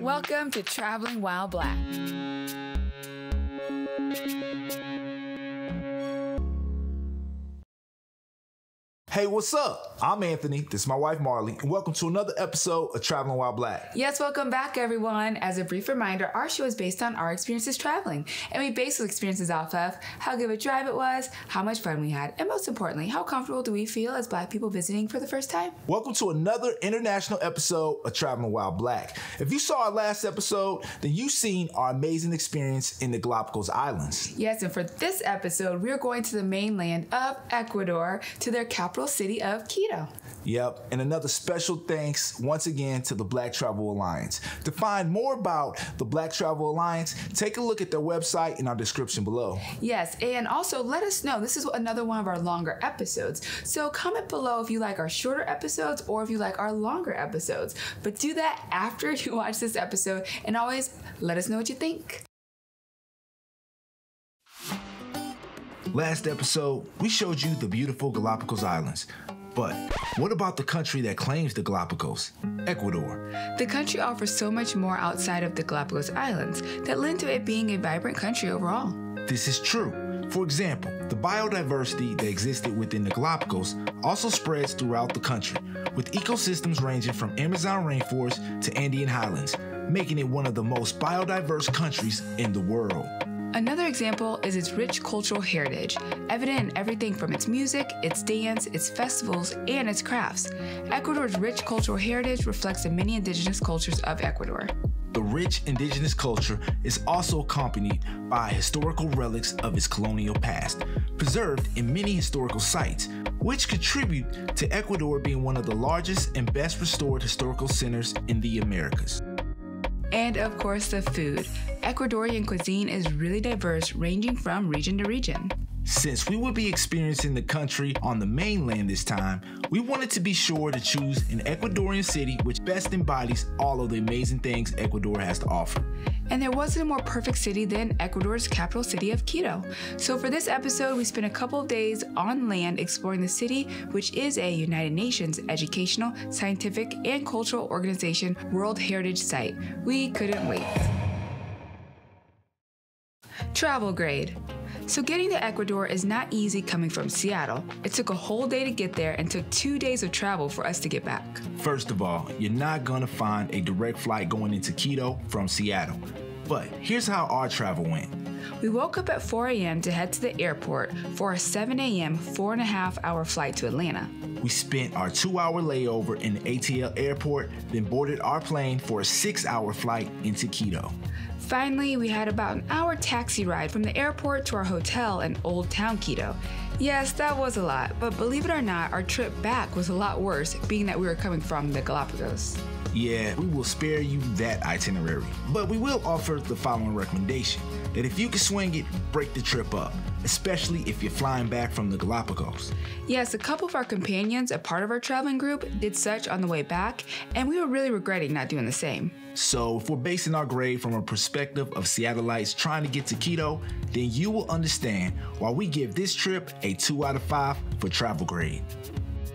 Welcome to Traveling While Black. Hey, what's up? I'm Anthony, this is my wife Marley, and welcome to another episode of Traveling While Black. Yes, welcome back everyone. As a brief reminder, our show is based on our experiences traveling, and we base those experiences off of how good of a drive it was, how much fun we had, and most importantly, how comfortable do we feel as Black people visiting for the first time. Welcome to another international episode of Traveling While Black. If you saw our last episode, then you've seen our amazing experience in the Galápagos Islands. Yes, and for this episode, we're going to the mainland of Ecuador, to their capital city of Quito. Yep, and another special thanks once again to the Black Travel Alliance. To find more about the Black Travel Alliance, take a look at their website in our description below. Yes, and also let us know. This is another one of our longer episodes. So comment below if you like our shorter episodes or if you like our longer episodes. But do that after you watch this episode, and always let us know what you think. Last episode, we showed you the beautiful Galápagos Islands. But what about the country that claims the Galápagos, Ecuador? The country offers so much more outside of the Galápagos Islands that lend to it being a vibrant country overall. This is true. For example, the biodiversity that existed within the Galápagos also spreads throughout the country, with ecosystems ranging from Amazon rainforest to Andean highlands, making it one of the most biodiverse countries in the world. Another example is its rich cultural heritage, evident in everything from its music, its dance, its festivals, and its crafts. Ecuador's rich cultural heritage reflects the many indigenous cultures of Ecuador. The rich indigenous culture is also accompanied by historical relics of its colonial past, preserved in many historical sites, which contribute to Ecuador being one of the largest and best restored historical centers in the Americas. And of course, the food. Ecuadorian cuisine is really diverse, ranging from region to region. Since we will be experiencing the country on the mainland this time, we wanted to be sure to choose an Ecuadorian city which best embodies all of the amazing things Ecuador has to offer. And there wasn't a more perfect city than Ecuador's capital city of Quito. So for this episode, we spent a couple of days on land exploring the city, which is a United Nations educational, scientific, and cultural organization World Heritage Site. We couldn't wait. Travel grade. So getting to Ecuador is not easy coming from Seattle. It took a whole day to get there and took 2 days of travel for us to get back. First of all, you're not gonna find a direct flight going into Quito from Seattle. But here's how our travel went. We woke up at 4 a.m. to head to the airport for a 7 a.m. 4.5-hour flight to Atlanta. We spent our 2-hour layover in the ATL airport, then boarded our plane for a 6-hour flight into Quito. Finally, we had about an hour taxi ride from the airport to our hotel in Old Town Quito. Yes, that was a lot, but believe it or not, our trip back was a lot worse, being that we were coming from the Galápagos. Yeah, we will spare you that itinerary, but we will offer the following recommendation, that if you can swing it, break the trip up, especially if you're flying back from the Galápagos. Yes, a couple of our companions, a part of our traveling group, did such on the way back, and we were really regretting not doing the same. So if we're basing our grade from a perspective of Seattleites trying to get to Quito, then you will understand why we give this trip a 2 out of 5 for travel grade.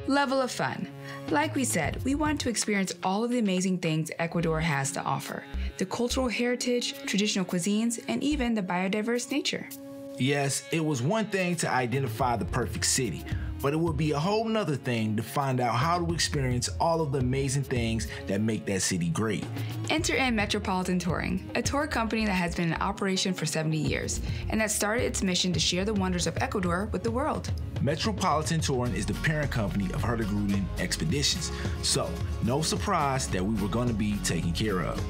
Level of fun. Like we said, we want to experience all of the amazing things Ecuador has to offer. The cultural heritage, traditional cuisines, and even the biodiverse nature. Yes, it was one thing to identify the perfect city, but it would be a whole nother thing to find out how to experience all of the amazing things that make that city great. Enter in Metropolitan Touring, a tour company that has been in operation for 70 years, and that started its mission to share the wonders of Ecuador with the world. Metropolitan Touring is the parent company of Hurtigruten Expeditions, so no surprise that we were going to be taken care of.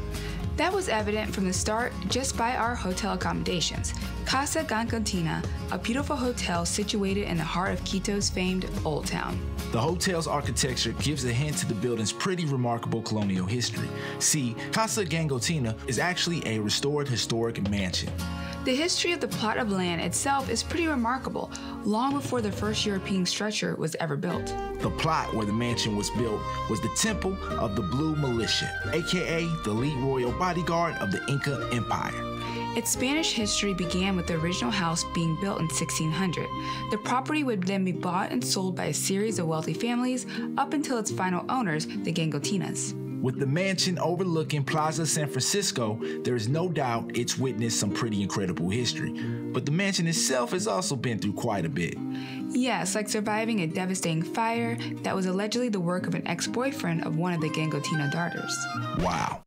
That was evident from the start just by our hotel accommodations. Casa Gangotena, a beautiful hotel situated in the heart of Quito's famed Old Town. The hotel's architecture gives a hint to the building's pretty remarkable colonial history. See, Casa Gangotena is actually a restored historic mansion. The history of the plot of land itself is pretty remarkable, long before the first European structure was ever built. The plot where the mansion was built was the Temple of the Blue Militia, aka the elite royal bodyguard of the Inca Empire. Its Spanish history began with the original house being built in 1600. The property would then be bought and sold by a series of wealthy families up until its final owners, the Gangotenas. With the mansion overlooking Plaza San Francisco, there is no doubt it's witnessed some pretty incredible history. But the mansion itself has also been through quite a bit. Yes, like surviving a devastating fire that was allegedly the work of an ex-boyfriend of one of the Gangotena daughters. Wow.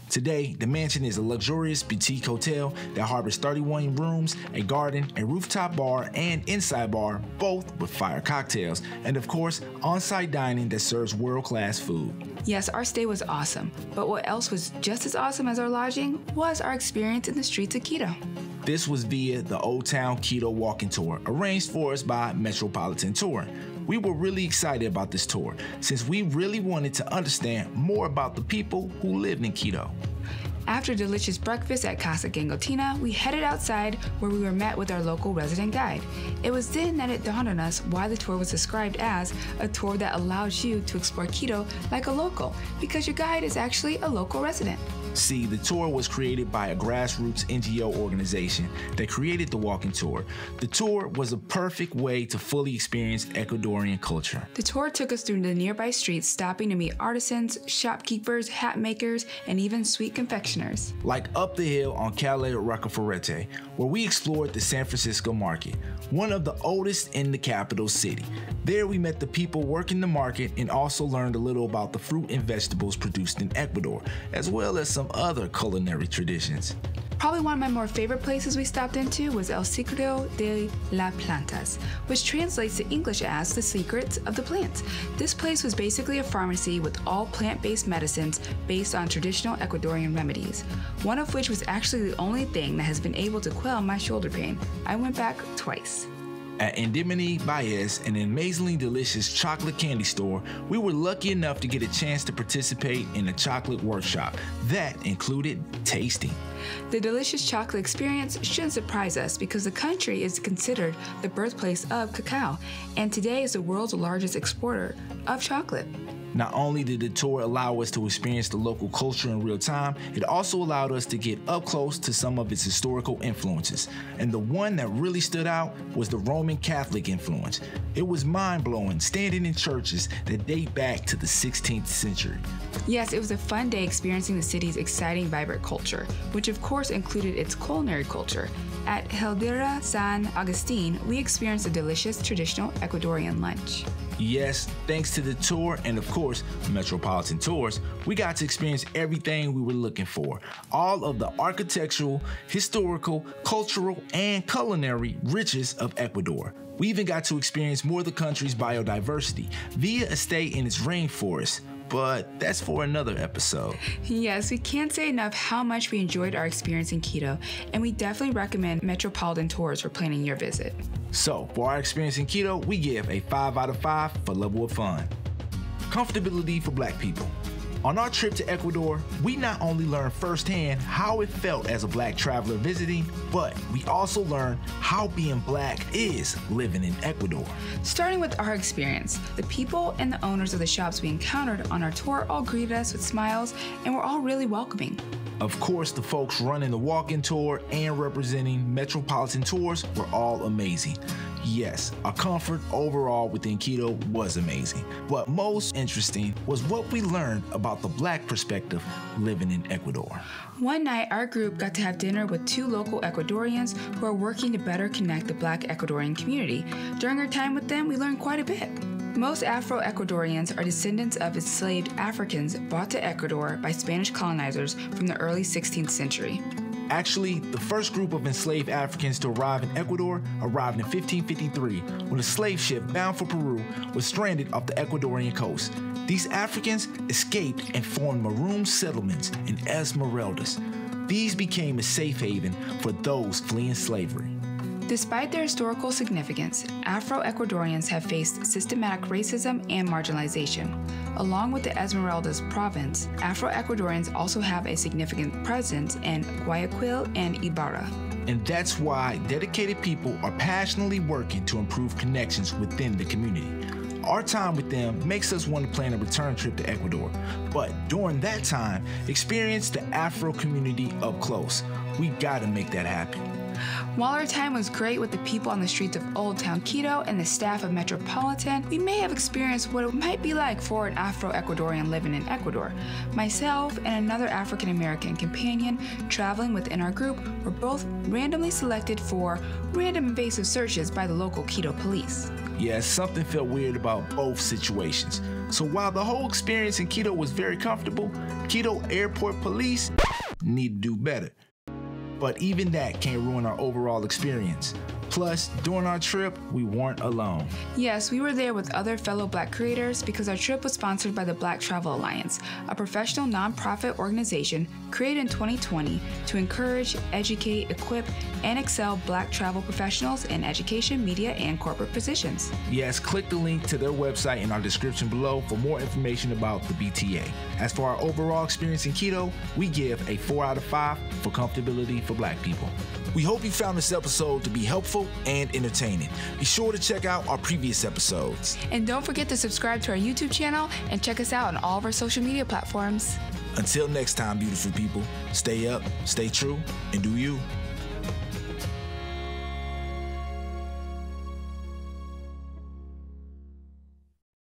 Today, the mansion is a luxurious boutique hotel that harbors 31 rooms, a garden, a rooftop bar, and inside bar, both with fire cocktails, and of course, on-site dining that serves world-class food. Yes, our stay was awesome, but what else was just as awesome as our lodging was our experience in the streets of Quito. This was via the Old Town Quito Walking Tour, arranged for us by Metropolitan Touring. We were really excited about this tour, since we really wanted to understand more about the people who lived in Quito. After a delicious breakfast at Casa Gangotena, we headed outside where we were met with our local resident guide. It was then that it dawned on us why the tour was described as a tour that allows you to explore Quito like a local, because your guide is actually a local resident. See, the tour was created by a grassroots NGO organization that created the walking tour. The tour was a perfect way to fully experience Ecuadorian culture. The tour took us through the nearby streets, stopping to meet artisans, shopkeepers, hat makers, and even sweet confectioners. Like up the hill on Calle Rocaforete, where we explored the San Francisco market, one of the oldest in the capital city. There we met the people working the market and also learned a little about the fruit and vegetables produced in Ecuador, as well as some other culinary traditions. Probably one of my more favorite places we stopped into was El Secreto de las Plantas, which translates to English as the secrets of the plants. This place was basically a pharmacy with all plant-based medicines based on traditional Ecuadorian remedies, one of which was actually the only thing that has been able to quell my shoulder pain. I went back twice. At Indemnity Baez, an amazingly delicious chocolate candy store, we were lucky enough to get a chance to participate in a chocolate workshop that included tasting. The delicious chocolate experience shouldn't surprise us because the country is considered the birthplace of cacao, and today is the world's largest exporter of chocolate. Not only did the tour allow us to experience the local culture in real time, it also allowed us to get up close to some of its historical influences. And the one that really stood out was the Roman Catholic influence. It was mind-blowing standing in churches that date back to the 16th century. Yes, it was a fun day experiencing the city's exciting, vibrant culture, which of course included its culinary culture. At Hildera San Agustin, we experienced a delicious traditional Ecuadorian lunch. Yes, thanks to the tour and of course Metropolitan Tours, we got to experience everything we were looking for. All of the architectural, historical, cultural, and culinary riches of Ecuador. We even got to experience more of the country's biodiversity via a stay in its rainforest. But that's for another episode. Yes, we can't say enough how much we enjoyed our experience in Quito, and we definitely recommend Metropolitan Tours for planning your visit. So, for our experience in Quito, we give a 5 out of 5 for level of fun. Comfortability for Black people. On our trip to Ecuador, we not only learned firsthand how it felt as a Black traveler visiting, but we also learned how being Black is living in Ecuador. Starting with our experience, the people and the owners of the shops we encountered on our tour all greeted us with smiles and were all really welcoming. Of course, the folks running the walk-in tour and representing Metropolitan Tours were all amazing. Yes, our comfort overall within Quito was amazing, but most interesting was what we learned about the Black perspective living in Ecuador. One night, our group got to have dinner with 2 local Ecuadorians who are working to better connect the Black Ecuadorian community. During our time with them, we learned quite a bit. Most Afro-Ecuadorians are descendants of enslaved Africans brought to Ecuador by Spanish colonizers from the early 16th century. Actually, the first group of enslaved Africans to arrive in Ecuador arrived in 1553 when a slave ship bound for Peru was stranded off the Ecuadorian coast. These Africans escaped and formed maroon settlements in Esmeraldas. These became a safe haven for those fleeing slavery. Despite their historical significance, Afro-Ecuadorians have faced systematic racism and marginalization. Along with the Esmeraldas province, Afro-Ecuadorians also have a significant presence in Guayaquil and Ibarra. And that's why dedicated people are passionately working to improve connections within the community. Our time with them makes us want to plan a return trip to Ecuador, but during that time, experience the Afro community up close. We gotta make that happen. While our time was great with the people on the streets of Old Town Quito and the staff of Metropolitan, we may have experienced what it might be like for an Afro-Ecuadorian living in Ecuador. Myself and another African-American companion traveling within our group were both randomly selected for random invasive searches by the local Quito police. Yes, something felt weird about both situations. So while the whole experience in Quito was very comfortable, Quito Airport Police need to do better. But even that can't ruin our overall experience. Plus, during our trip, we weren't alone. Yes, we were there with other fellow Black creators because our trip was sponsored by the Black Travel Alliance, a professional nonprofit organization created in 2020 to encourage, educate, equip, and excel Black travel professionals in education, media, and corporate positions. Yes, click the link to their website in our description below for more information about the BTA. As for our overall experience in Quito, we give a 4 out of 5 for comfortability for Black people. We hope you found this episode to be helpful and entertaining. Be sure to check out our previous episodes. And don't forget to subscribe to our YouTube channel and check us out on all of our social media platforms. Until next time, beautiful people, stay up, stay true, and do you.